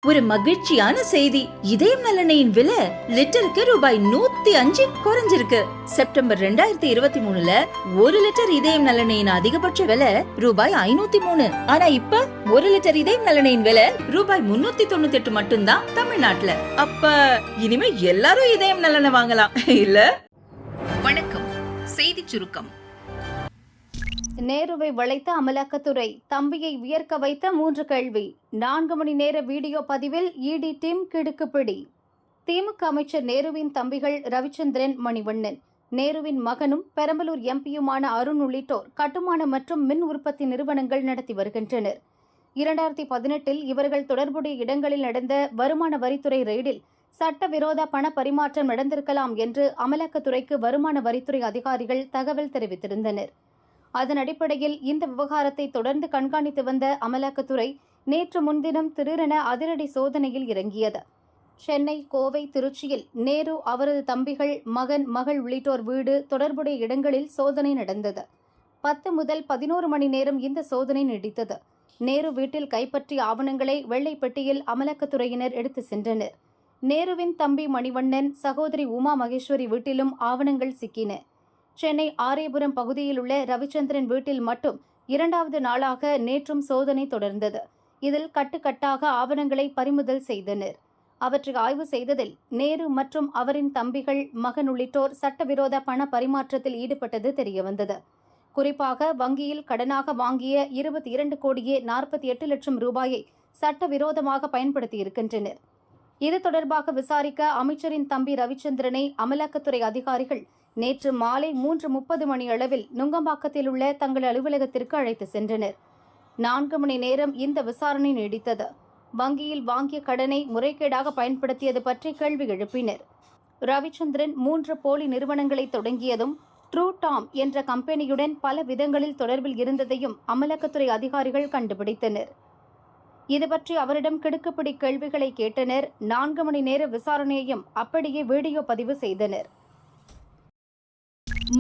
ஒரு மகிழ்ச்சியான செய்தி. இதயம் நலனையின் விலை லிட்டருக்கு ரூபாய் 105 குறைஞ்சிருக்கு. செப்டம்பர் 2023ல 1 லிட்டர் இதயம் நலனையின் அதிகபட்ச விலை ரூபாய் 503. ஆனா இப்ப 1 லிட்டர் இதயம் நலனையின் விலை ரூபாய் 398 மட்டும்தான் தமிழ்நாட்டுல. அப்ப இனிமே எல்லாரும் இதயம் நலனை வாங்கலாம் இல்ல? வணக்கம். செய்தி சுருக்கம். நேருவை வளைத்த அமலாக்கத்துறை, தம்பியை வியர்க்க வைத்த 3 கேள்வி. 4 மணி நேர வீடியோ பதிவில் இடி டீம் கிடுக்குப்பிடி. திமுக அமைச்சர் நேருவின் தம்பிகள் ரவிச்சந்திரன், மணிவண்ணன், நேருவின் மகனும் பெரம்பலூர் எம்பியுமான அருண் உள்ளிட்டோர் கட்டுமான மற்றும் மின் உற்பத்தி நிறுவனங்கள் நடத்தி வருகின்றனர். 2018இல் இவர்கள் தொடர்புடைய இடங்களில் நடந்த வருமான வரித்துறை ரெய்டில் சட்டவிரோத பண பரிமாற்றம் நடந்திருக்கலாம் என்று அமலாக்கத்துறைக்கு வருமான வரித்துறை அதிகாரிகள் தகவல் தெரிவித்திருந்தனர். அதன் அடிப்படையில் இந்த விவகாரத்தை தொடர்ந்து கண்காணித்து வந்த அமலாக்கத்துறை நேற்று முன்தினம் திடீரென அதிரடி சோதனையில் இறங்கியது. சென்னை, கோவை, திருச்சியில் நேரு, அவரது தம்பிகள், மகன், மகள் உள்ளிட்டோர் வீடு, தொடர்புடைய இடங்களில் சோதனை நடந்தது. 10 முதல் 11 மணி நேரம் இந்த சோதனை நீடித்தது. நேரு வீட்டில் கைப்பற்றிய ஆவணங்களை வெள்ளை பெட்டியில் அமலாக்கத்துறையினர் எடுத்து சென்றனர். நேருவின் தம்பி மணிவண்ணன், சகோதரி உமா மகேஸ்வரி வீட்டிலும் ஆவணங்கள் சிக்கின. சென்னை ஆரியபுரம் பகுதியில் உள்ள ரவிச்சந்திரன் வீட்டில் மட்டும் 2வது நாளாக நேற்றும் சோதனை தொடர்ந்தது. இதில் கட்டுக்கட்டாக ஆவணங்களை பறிமுதல் செய்தனர். அவற்றை ஆய்வு செய்ததில் நேரு மற்றும் அவரின் தம்பிகள், மகன் உள்ளிட்டோர் சட்டவிரோத பண பரிமாற்றத்தில் ஈடுபட்டது தெரியவந்தது. குறிப்பாக வங்கியில் கடனாக வாங்கிய 22 கோடியே 48 லட்சம் ரூபாயை சட்டவிரோதமாக பயன்படுத்தியிருக்கின்றனர். இது தொடர்பாக விசாரிக்க அமைச்சரின் தம்பி ரவிச்சந்திரனை அமலாக்கத்துறை அதிகாரிகள் நேற்று மாலை 3:30 மணி அளவில் நுங்கம்பாக்கத்தில் உள்ள தங்கள் அலுவலகத்திற்கு அழைத்து சென்றனர். 4 மணி நேரம் இந்த விசாரணை நீடித்தது. வங்கியில் வாங்கிய கடனை முறைகேடாக பயன்படுத்தியது பற்றி கேள்வி எழுப்பினர். ரவிச்சந்திரன் 3 போலி நிறுவனங்களை தொடங்கியதும் ட்ரூ டாம் என்ற கம்பெனியுடன் பல விதங்களில் தொடர்பில் இருந்ததையும் அமலாக்கத்துறை அதிகாரிகள் கண்டுபிடித்தனர். இதுபற்றி அவரிடம் கிடுக்குப்பிடி கேள்விகளை கேட்டனர். 4 மணி நேர விசாரணையையும் அப்படியே வீடியோ பதிவு செய்தனர்.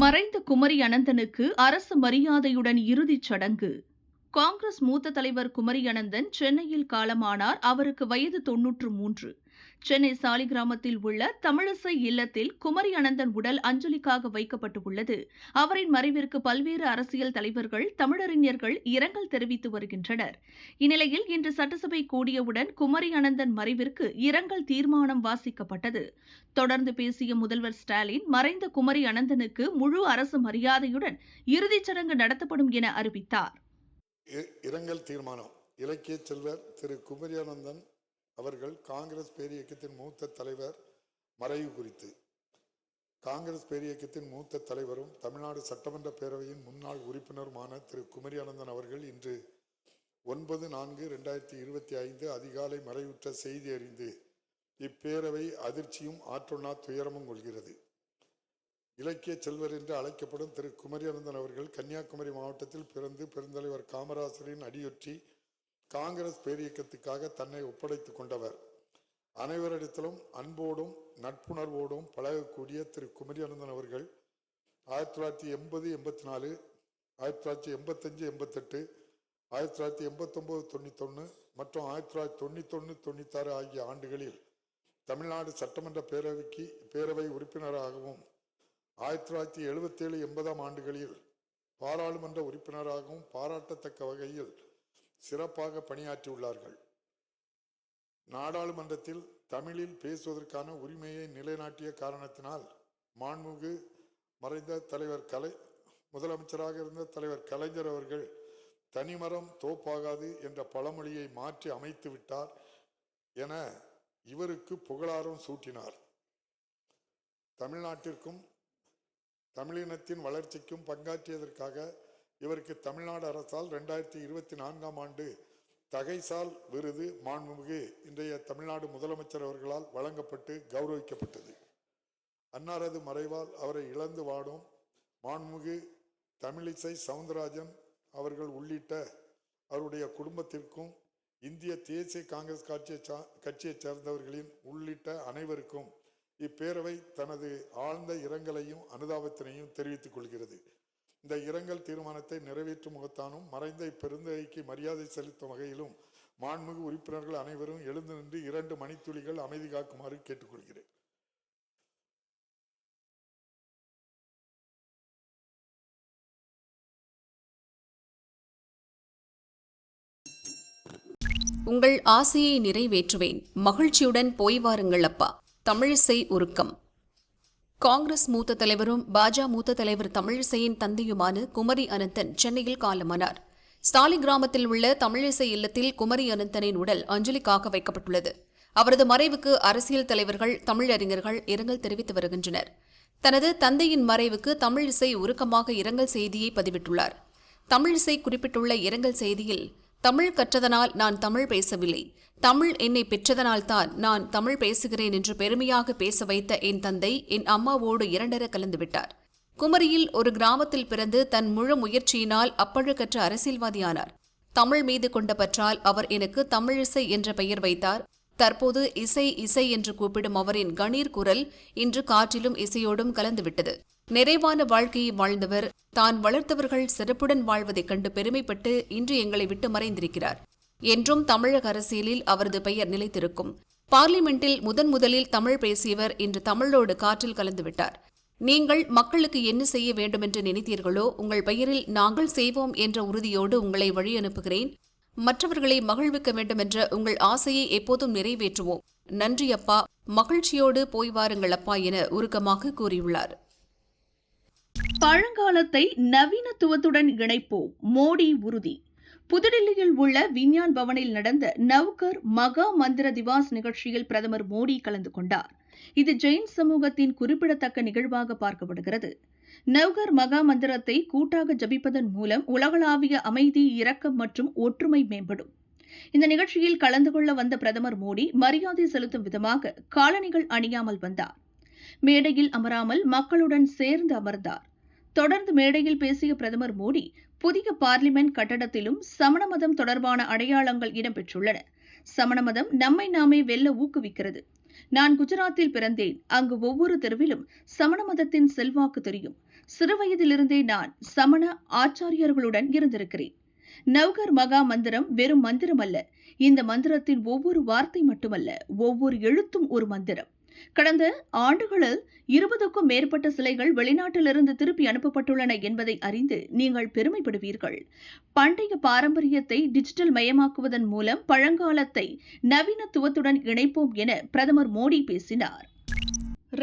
மறைந்த குமரி அனந்தனுக்கு அரசு மரியாதையுடன் இறுதிச் சடங்கு. காங்கிரஸ் மூத்த தலைவர் குமரி அனந்தன் சென்னையில் காலமானார். அவருக்கு வயது 93. சென்னை சாலிகிராமத்தில் உள்ள தமிழிசை இல்லத்தில் குமரி அனந்தன் உடல் அஞ்சலிக்காக வைக்கப்பட்டுள்ளது. அவரின் மறைவிற்கு பல்வேறு அரசியல் தலைவர்கள், தமிழறிஞர்கள் இரங்கல் தெரிவித்து வருகின்றனர். இந்நிலையில் இன்று சட்டசபை கூடியவுடன் குமரி அனந்தன் மறைவிற்கு இரங்கல் தீர்மானம் வாசிக்கப்பட்டது. தொடர்ந்து பேசிய முதல்வர் ஸ்டாலின், மறைந்த குமரி அனந்தனுக்கு முழு அரசு மரியாதையுடன் இறுதிச் சடங்கு நடத்தப்படும் என அறிவித்தார். இரங்கல் தீர்மானம். இலக்கிய செல்வர் திரு குமரி அனந்தன் அவர்கள் காங்கிரஸ் பேரியக்கத்தின் மூத்த தலைவர் மறைவு குறித்து காங்கிரஸ் பேரியக்கத்தின் மூத்த தலைவரும் தமிழ்நாடு சட்டமன்ற பேரவையின் முன்னாள் உறுப்பினருமான திரு குமரி அனந்தன் அவர்கள் இன்று 9/4/2025 அதிகாலை மறைவுற்ற செய்தி அறிந்து இப்பேரவை அதிர்ச்சியும் ஆற்றொண்ணா துயரமும் கொள்கிறது. இலக்கிய செல்வர் என்று அழைக்கப்படும் திரு குமரி அனந்தன் அவர்கள் கன்னியாகுமரி மாவட்டத்தில் பிறந்து பெருந்தலைவர் காமராசரின் அடியொற்றி காங்கிரஸ் பேரியக்கத்துக்காக தன்னை ஒப்படைத்துக் கொண்டவர். அனைவரிடத்திலும் அன்போடும் நட்புணர்வோடும் பழகக்கூடிய திரு குமரி அனந்தன் அவர்கள் 1980-84, 1985-88, 1989-91 மற்றும் 1991-96 ஆகிய ஆண்டுகளில் தமிழ்நாடு சட்டமன்ற பேரவை உறுப்பினராகவும் 1977-80 ஆண்டுகளில் பாராளுமன்ற உறுப்பினராகவும் பாராட்டத்தக்க வகையில் சிறப்பாக பணியாற்றியுள்ளார்கள். நாடாளுமன்றத்தில் தமிழில் பேசுவதற்கான உரிமையை நிலைநாட்டிய காரணத்தினால் மாண்புமிகு மறைந்த முதலமைச்சராக இருந்த தலைவர் கலைஞர் அவர்கள் தனிமரம் தோப்பாகாது என்ற பழமொழியை மாற்றி அமைத்து விட்டார் என இவருக்கு புகழாரம் சூட்டினார். தமிழ்நாட்டிற்கும் தமிழினத்தின் வளர்ச்சிக்கும் பங்காற்றியதற்காக இவருக்கு தமிழ்நாடு அரசால் 2024 ஆண்டு தகைசால் விருது மாண்புமிகு இன்றைய தமிழ்நாடு முதலமைச்சர் அவர்களால் வழங்கப்பட்டு கௌரவிக்கப்பட்டது. அன்னாரது மறைவால் அவரை இழந்து வாடும் மாண்புமிகு தமிழிசை சவுந்தரராஜன் அவர்கள் உள்ளிட்ட அவருடைய குடும்பத்திற்கும் இந்திய தேசிய காங்கிரஸ் கட்சியைச் சேர்ந்தவர்களின் உள்ளிட்ட அனைவருக்கும் இப்பேரவை தனது ஆழ்ந்த இரங்கலையும் அனுதாபத்தினையும் தெரிவித்துக் கொள்கிறது. இந்த இரங்கல் தீர்மானத்தை நிறைவேற்றும் முகத்தானும் மறைந்த இப்பெருந்தகைக்கு மரியாதை செலுத்தும் வகையிலும் மாண்புமிகு உறுப்பினர்கள் அனைவரும் எழுந்து நின்று 2 மணித்துளிகள் அமைதி காக்குமாறு கேட்டுக்கொள்கிறேன். உங்கள் ஆசையை நிறைவேற்றுவேன். மகிழ்ச்சியுடன் போய் வாருங்கள் அப்பா. தமிழிசை உருக்கம். காங்கிரஸ் மூத்த தலைவரும் பாஜ மூத்த தலைவர் தமிழிசையின் தந்தையுமான குமரி அனந்தன் சென்னையில் காலமானார். சாலிகிராமத்தில் உள்ள தமிழிசை இல்லத்தில் குமரி அனந்தனின் உடல் அஞ்சலிக்காக வைக்கப்பட்டுள்ளது. அவரது மறைவுக்கு அரசியல் தலைவர்கள், தமிழறிஞர்கள் இரங்கல் தெரிவித்து வருகின்றனர். தனது தந்தையின் மறைவுக்கு தமிழிசை உருக்கமாக இரங்கல் செய்தியை பதிவிட்டுள்ளார். தமிழிசை குறிப்பிட்டுள்ள இரங்கல் செய்தியில், தமிழ் கற்றதனால் நான் தமிழ் பேசவில்லை, தமிழ் என்னை பெற்றதனால்தான் நான் தமிழ் பேசுகிறேன் என்று பெருமையாக பேச வைத்த என் தந்தை என் அம்மாவோடு இரண்டர கலந்துவிட்டார். குமரியில் ஒரு கிராமத்தில் பிறந்து தன் முழு முயற்சியினால் அப்பழுக்கற்ற அரசியல்வாதியானார். தமிழ் மீது கொண்ட பற்றால் அவர் எனக்கு தமிழிசை என்ற பெயர் வைத்தார். தற்போது இசை இசை என்று கூப்பிடும் அவரின் கணீர் குரல் இன்று காற்றிலும் இசையோடும் கலந்துவிட்டது. நிறைவான வாழ்க்கையை வாழ்ந்தவர், தான் வளர்த்தவர்கள் சிறப்புடன் வாழ்வதைக் கண்டு பெருமைப்பட்டு இன்று எங்களை விட்டு மறைந்திருக்கிறார். என்றும் தமிழக அரசியலில் அவரது பெயர் நிலைத்திருக்கும். பார்லிமெண்டில் முதலில் தமிழ் பேசியவர் இன்று தமிழோடு காற்றில் கலந்துவிட்டார். நீங்கள் மக்களுக்கு என்ன செய்ய வேண்டுமென்று நினைத்தீர்களோ உங்கள் பெயரில் நாங்கள் செய்வோம் என்ற உறுதியோடு உங்களை வழி அனுப்புகிறேன். மற்றவர்களை மகிழ்விக்க வேண்டுமென்ற உங்கள் ஆசையை எப்போதும் நிறைவேற்றுவோம். நன்றி அப்பா, மகிழ்ச்சியோடு போய் வாருங்கள் அப்பா என உருக்கமாக கூறியுள்ளார். பழங்காலத்தை நவீனத்துவத்துடன் இணைப்போம், மோடி உறுதி. புதுடில்லியில் உள்ள விஞ்ஞான் பவனில் நடந்த நவ்கர் மகா மந்திர திவாஸ் நிகழ்ச்சியில் பிரதமர் மோடி கலந்து கொண்டார். இது ஜெயின் சமூகத்தின் குறிப்பிடத்தக்க நிகழ்வாக பார்க்கப்படுகிறது. நவ்கர் மகா மந்திரத்தை கூட்டாக ஜபிப்பதன் மூலம் உலகளாவிய அமைதி, இரக்கம் மற்றும் ஒற்றுமை மேம்படும். இந்த நிகழ்ச்சியில் கலந்து கொள்ள வந்த பிரதமர் மோடி மரியாதை செலுத்தும் விதமாக காலணிகள் அணியாமல் வந்தார். மேடையில் அமராமல் மக்களுடன் சேர்ந்து அமர்ந்தார். தொடர்ந்து மேடையில் பேசிய பிரதமர் மோடி, புதிய பார்லிமென்ட் கட்டடத்திலும் சமண மதம் தொடர்பான அடையாளங்கள் இடம்பெற்றுள்ளன. சமண மதம் நம்மை நாமே வெல்ல ஊக்குவிக்கிறது. நான் குஜராத்தில் பிறந்தேன். அங்கு ஒவ்வொரு தெருவிலும் சமண மதத்தின் செல்வாக்கு தெரியும். சிறுவயதிலிருந்தே நான் சமண ஆச்சாரியர்களுடன் இருந்திருக்கிறேன். நவ்கர் மகா மந்திரம் வெறும் மந்திரம் அல்ல. இந்த மந்திரத்தின் ஒவ்வொரு வார்த்தை மட்டுமல்ல, ஒவ்வொரு எழுத்தும் ஒரு மந்திரம். கடந்த ஆண்டுகளில் 20க்கும் மேற்பட்ட சிலைகள் வெளிநாட்டிலிருந்து திருப்பி அனுப்பப்பட்டுள்ளன என்பதை அறிந்து நீங்கள் பெருமைப்படுவீர்கள். பண்டைய பாரம்பரியத்தை டிஜிட்டல் மயமாக்குவதன் மூலம் பழங்காலத்தை நவீனத்துவத்துடன் இணைப்போம் என பிரதமர் மோடி பேசினார்.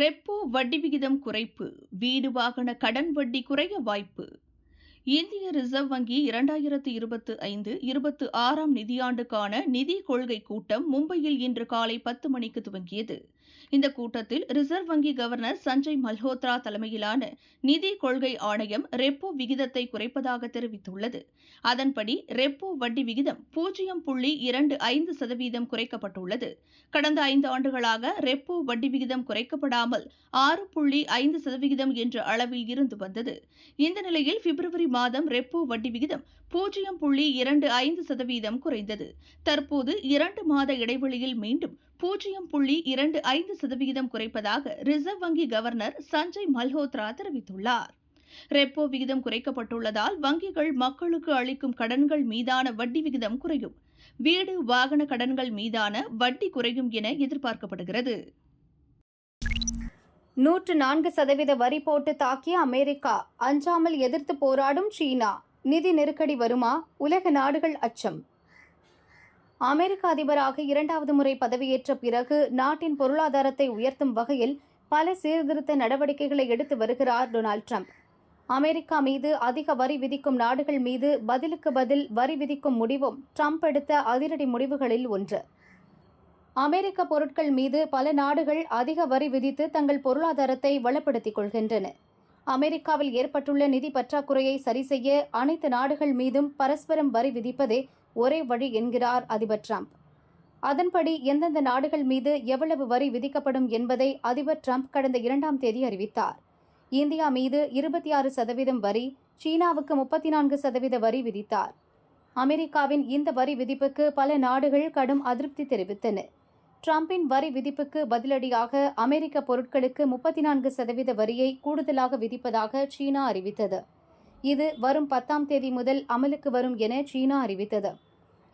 ரெப்போ வட்டி விகிதம் குறைப்பு, வீடு வாகன கடன் வட்டி குறைய வாய்ப்பு. இந்திய ரிசர்வ் வங்கி 2025-26 நிதியாண்டுக்கான நிதி கொள்கை கூட்டம் மும்பையில் இன்று காலை 10 மணிக்கு துவங்கியது. இந்த கூட்டத்தில் ரிசர்வ் வங்கி கவர்னர் சஞ்சய் மல்ஹோத்ரா தலைமையிலான நிதி கொள்கை ஆணையம் ரெப்போ விகிதத்தை குறைப்பதாக தெரிவித்துள்ளது. அதன்படி ரெப்போ வட்டி விகிதம் 0.25% குறைக்கப்பட்டுள்ளது. கடந்த 5 ஆண்டுகளாக ரெப்போ வட்டி விகிதம் குறைக்கப்படாமல் 6.5% என்ற அளவில் இருந்து வந்தது. இந்த நிலையில் பிப்ரவரி மாதம் ரெப்போ வட்டி விகிதம் 0.25% குறைந்தது. தற்போது 2 மாத இடைவெளியில் மீண்டும் 0.25% குறைப்பதாக ரிசர்வ் வங்கி கவர்னர் சஞ்சய் மல்ஹோத்ரா தெரிவித்துள்ளார். ரெப்போ விகிதம் குறைக்கப்பட்டுள்ளதால் வங்கிகள் மக்களுக்கு அளிக்கும் கடன்கள் மீதான வட்டி விகிதம் குறையும். வீடு வாகன கடன்கள் மீதான வட்டி குறையும் என எதிர்பார்க்கப்படுகிறது. 104% வரி போட்டு தாக்கிய அமெரிக்கா, அஞ்சாமல் எதிர்த்து போராடும் சீனா. நிதி நெருக்கடி வருமா? உலக நாடுகள் அச்சம். அமெரிக்க அதிபராக 2வது முறை பதவியேற்ற பிறகு நாட்டின் பொருளாதாரத்தை உயர்த்தும் வகையில் பல சீர்திருத்த நடவடிக்கைகளை எடுத்து வருகிறார் டொனால்ட் ட்ரம்ப். அமெரிக்கா மீது அதிக வரி விதிக்கும் நாடுகள் மீது பதிலுக்கு பதில் வரி விதிக்கும் முடிவும் ட்ரம்ப் எடுத்த அதிரடி முடிவுகளில் ஒன்று. அமெரிக்க பொருட்கள் மீது பல நாடுகள் அதிக வரி விதித்து தங்கள் பொருளாதாரத்தை வளப்படுத்திக் கொள்கின்றன. அமெரிக்காவில் ஏற்பட்டுள்ள நிதி பற்றாக்குறையை சரிசெய்ய அனைத்து நாடுகள் மீதும் பரஸ்பரம் வரி விதிப்பதே ஒரே வழி என்கிறார் அதிபர் ட்ரம்ப். அதன்படி எந்தெந்த நாடுகள் மீது எவ்வளவு வரி விதிக்கப்படும் என்பதை அதிபர் ட்ரம்ப் கடந்த 2ஆம் தேதி அறிவித்தார். இந்தியா மீது 26% வரி, சீனாவுக்கு 34% வரி விதித்தார். அமெரிக்காவின் இந்த வரி விதிப்புக்கு பல நாடுகள் கடும் அதிருப்தி தெரிவித்தன. ட்ரம்பின் வரி விதிப்புக்கு பதிலடியாக அமெரிக்க பொருட்களுக்கு 34% வரியை கூடுதலாக விதிப்பதாக சீனா அறிவித்தது. இது வரும் 10ஆம் தேதி முதல் அமலுக்கு வரும் என சீனா அறிவித்தது.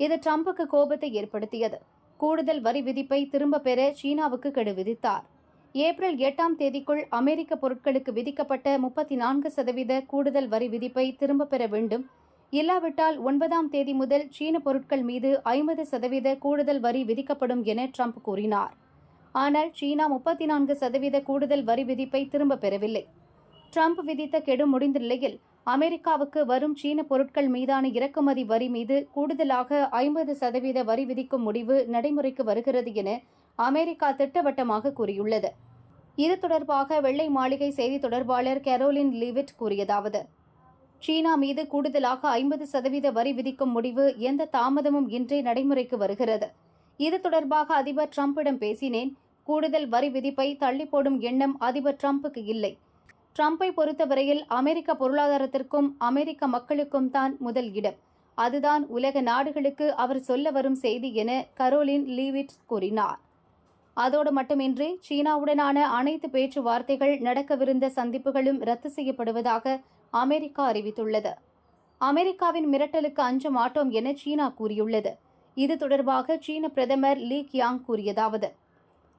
இது ட்ரம்புக்கு கோபத்தை ஏற்படுத்தியது. கூடுதல் வரி விதிப்பை திரும்பப் பெற சீனாவுக்கு கெடு விதித்தார். ஏப்ரல் 8ஆம் தேதிக்குள் அமெரிக்க பொருட்களுக்கு விதிக்கப்பட்ட 34% கூடுதல் வரி விதிப்பை திரும்பப் பெற வேண்டும். இல்லாவிட்டால் 9ஆம் தேதி முதல் சீன பொருட்கள் மீது 50% கூடுதல் வரி விதிக்கப்படும் என ட்ரம்ப் கூறினார். ஆனால் சீனா 34% கூடுதல் வரி விதிப்பை திரும்பப் பெறவில்லை. ட்ரம்ப் விதித்த கெடு முடிந்த நிலையில் அமெரிக்காவுக்கு வரும் சீன பொருட்கள் மீதான இறக்குமதி வரி மீது கூடுதலாக 50% வரி விதிக்கும் முடிவு நடைமுறைக்கு வருகிறது என அமெரிக்கா திட்டவட்டமாக கூறியுள்ளது. இது தொடர்பாக வெள்ளை மாளிகை செய்தி தொடர்பாளர் கரோலின் லீவிட் கூறியதாவது: சீனா மீது கூடுதலாக 50% வரி விதிக்கும் முடிவு எந்த தாமதமும் இன்றி நடைமுறைக்கு வருகிறது. இது தொடர்பாக அதிபர் ட்ரம்பிடம் பேசினேன். கூடுதல் வரி விதிப்பை தள்ளி போடும் எண்ணம் அதிபர் ட்ரம்புக்கு இல்லை. ட்ரம்பை பொறுத்தவரையில் அமெரிக்க பொருளாதாரத்திற்கும் அமெரிக்க மக்களுக்கும் தான் முதல் இடம். அதுதான் உலக நாடுகளுக்கு அவர் சொல்ல வரும் செய்தி என கரோலின் லீவிட் கூறினார். அதோடு மட்டுமின்றி சீனாவுடனான அனைத்து பேச்சுவார்த்தைகள், நடக்கவிருந்த சந்திப்புகளும் ரத்து செய்யப்படுவதாக அமெரிக்கா அறிவித்துள்ளது. அமெரிக்காவின் மிரட்டலுக்கு அஞ்ச மாட்டோம் என சீனா கூறியுள்ளது. இது தொடர்பாக சீன பிரதமர் லீ கியாங் கூறியதாவது: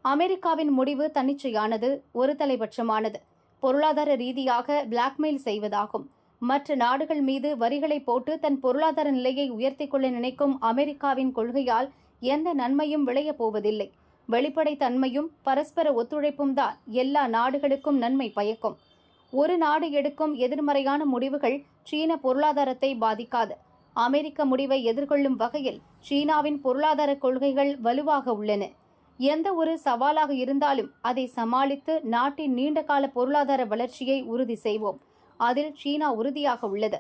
அமெரிக்காவின் முடிவு தன்னிச்சையானது, ஒரு தலைபட்சமானது, பொருளாதார ரீதியாக பிளாக்மெயில் செய்வதாகும். மற்ற நாடுகள் மீது வரிகளை போட்டு தன் பொருளாதார நிலையை உயர்த்திக் கொள்ள நினைக்கும் அமெரிக்காவின் கொள்கையால் எந்த நன்மையும் விளையப் போவதில்லை. வெளிப்படைத்தன்மையும் பரஸ்பர ஒத்துழைப்பும் தான் எல்லா நாடுகளுக்கும் நன்மை பயக்கும். ஒரு நாடு எடுக்கும் எதிர்மறையான முடிவுகள் சீன பொருளாதாரத்தை பாதிக்காது. அமெரிக்க முடிவை எதிர்கொள்ளும் வகையில் சீனாவின் பொருளாதார கொள்கைகள் வலுவாக உள்ளன. எந்த ஒரு சவாலாக இருந்தாலும் அதை சமாளித்து நாட்டின் நீண்டகால பொருளாதார வளர்ச்சியை உறுதி செய்வோம். அதில் சீனா உறுதியாக உள்ளது.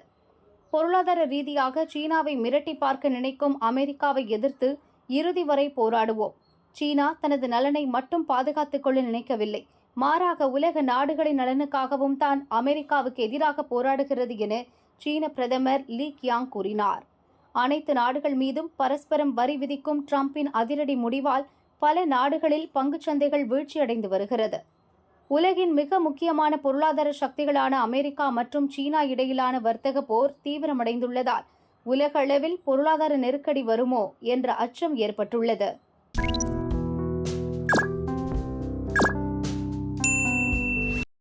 பொருளாதார ரீதியாக சீனாவை மிரட்டி பார்க்க நினைக்கும் அமெரிக்காவை எதிர்த்து இறுதி வரை போராடுவோம். சீனா தனது நலனை மட்டும் பாதுகாத்துக் கொள்ள நினைக்கவில்லை, மாறாக உலக நாடுகளின் நலனுக்காகவும் தான் அமெரிக்காவுக்கு எதிராக போராடுகிறது என சீன பிரதமர் லீ கியாங் கூறினார். அனைத்து நாடுகள் மீதும் பரஸ்பரம் வரி விதிக்கும் ட்ரம்பின் அதிரடி முடிவால் பல நாடுகளில் பங்குச்சந்தைகள் வீழ்ச்சியடைந்து வருகிறது. உலகின் மிக முக்கியமான பொருளாதார சக்திகளான அமெரிக்கா மற்றும் சீனா இடையிலான வர்த்தக போர் தீவிரமடைந்துள்ளதால் உலக அளவில் பொருளாதார நெருக்கடி வருமோ என்ற அச்சம் ஏற்பட்டுள்ளது.